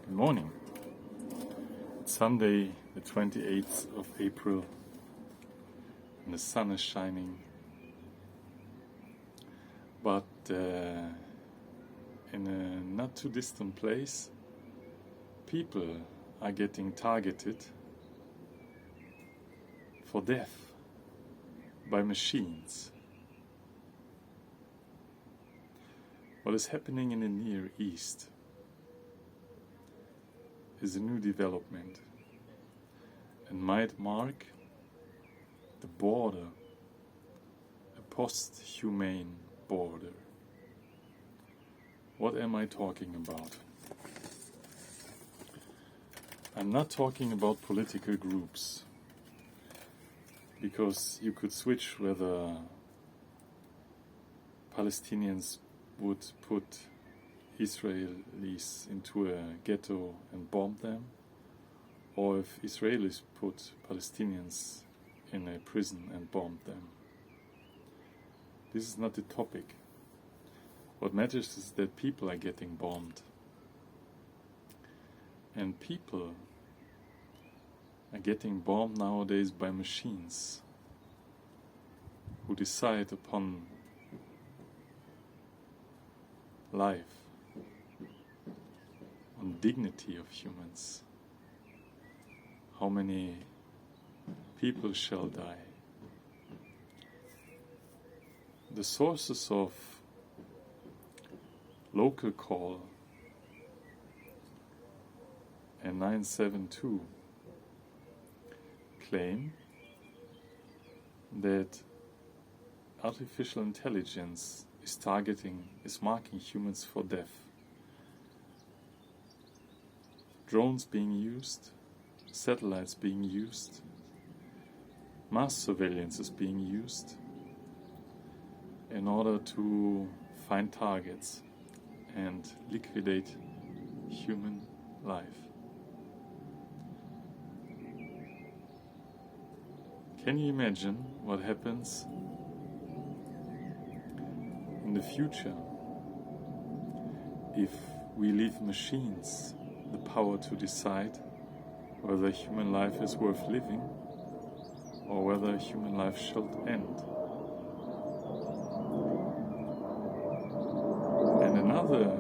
Good morning. It's Sunday, the 28th of April, and the sun is shining. But in a not too distant place, people are getting targeted for death by machines. What is happening in the Near East is a new development and might mark the border, a post-human border. What am I talking about? I'm not talking about political groups, because you could switch whether Palestinians would put Israelis into a ghetto and bomb them, or if Israelis put Palestinians in a prison and bomb them. This is not the topic. What matters is that people are getting bombed. And people are getting bombed nowadays by machines who decide upon life, on dignity of humans. How many people shall die? The sources of local call and 972 claim that artificial intelligence is marking humans for death. Drones being used, satellites being used, mass surveillance is being used in order to find targets and liquidate human life. Can you imagine what happens in the future if we leave machines the power to decide whether human life is worth living or whether human life shall end? And another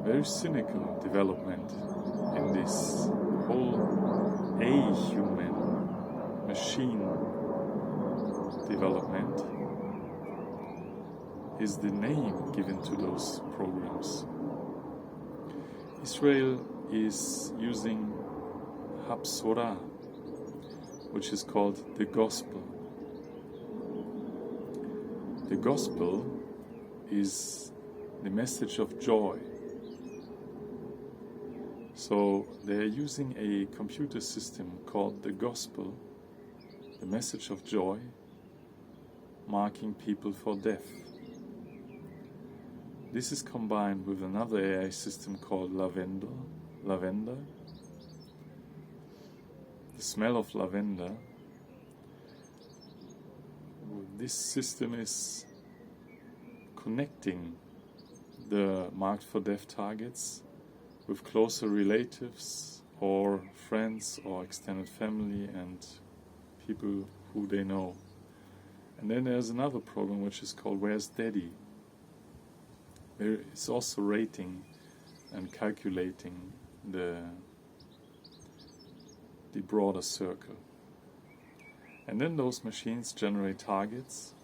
very cynical development in this whole a-human machine development is the name given to those programs. Israel is using Hapsorah, which is called the gospel. The gospel is the message of joy. So they are using a computer system called the gospel, the message of joy, marking people for death. This is combined with another AI system called lavender. The smell of lavender. This system is connecting the marked for death targets with closer relatives or friends or extended family and people who they know. And then there's another program which is called Where's Daddy? Where it's also rating and calculating the broader circle. And then those machines generate targets,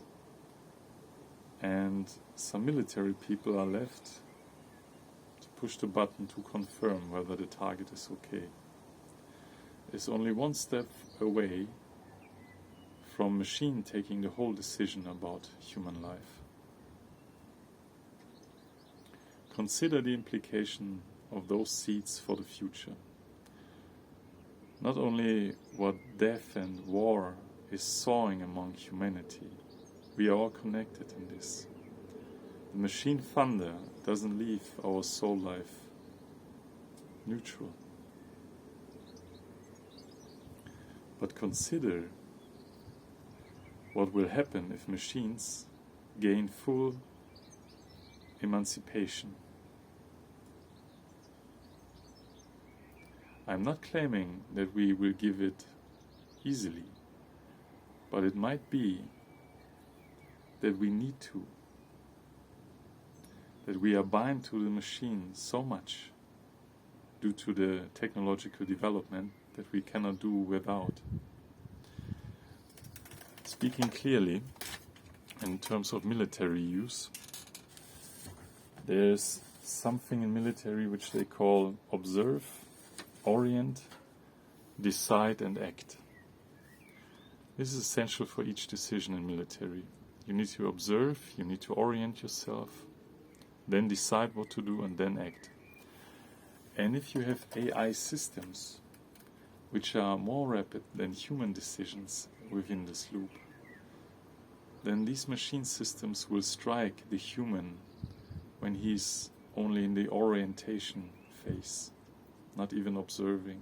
and some military people are left to push the button to confirm whether the target is okay. It's only one step away from machine taking the whole decision about human life. Consider the implication of those seeds for the future. Not only what death and war is sowing among humanity, we are all connected in this. The machine thunder doesn't leave our soul life neutral. But consider what will happen if machines gain full emancipation. I'm not claiming that we will give it easily, but it might be that we need to, that we are bound to the machine so much due to the technological development that we cannot do without. Speaking clearly, in terms of military use, there's something in military which they call observe, orient, decide and act. This is essential for each decision in military. You need to observe, you need to orient yourself, then decide what to do and then act. And if you have AI systems which are more rapid than human decisions within this loop, then these machine systems will strike the human when he's only in the orientation phase, not even observing,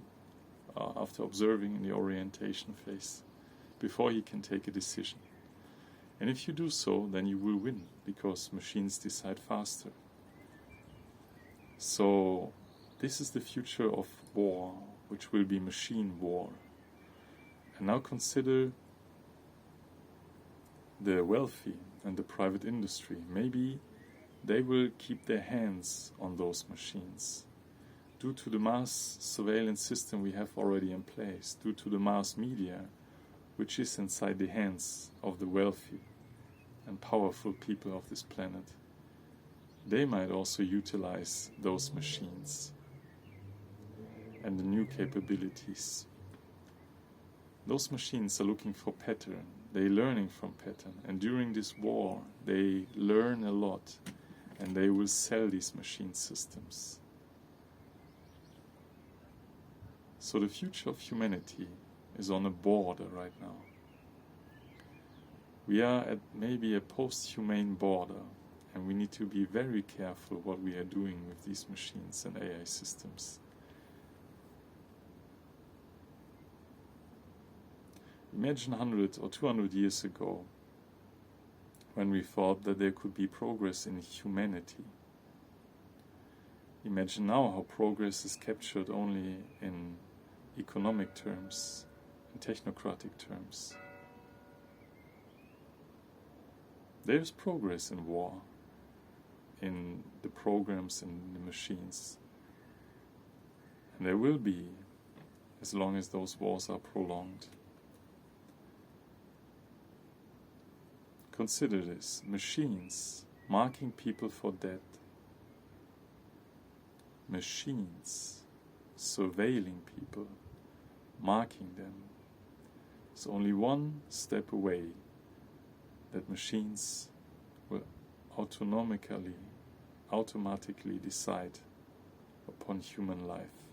after observing in the orientation phase, before he can take a decision. And if you do so, then you will win, because machines decide faster. So this is the future of war, which will be machine war. And now consider the wealthy and the private industry. Maybe they will keep their hands on those machines due to the mass surveillance system we have already in place, due to the mass media, which is inside the hands of the wealthy and powerful people of this planet. They might also utilize those machines and the new capabilities. Those machines are looking for pattern. They're learning from pattern. And during this war, they learn a lot. And they will sell these machine systems. So the future of humanity is on a border right now. We are at maybe a post-humane border. And we need to be very careful what we are doing with these machines and AI systems. Imagine 100 or 200 years ago, when we thought that there could be progress in humanity. Imagine now how progress is captured only in economic terms, in technocratic terms. There is progress in war, in the programs and the machines. And there will be, as long as those wars are prolonged. Consider this, machines marking people for dead, machines surveilling people, marking them. It's only one step away that machines will automatically decide upon human life.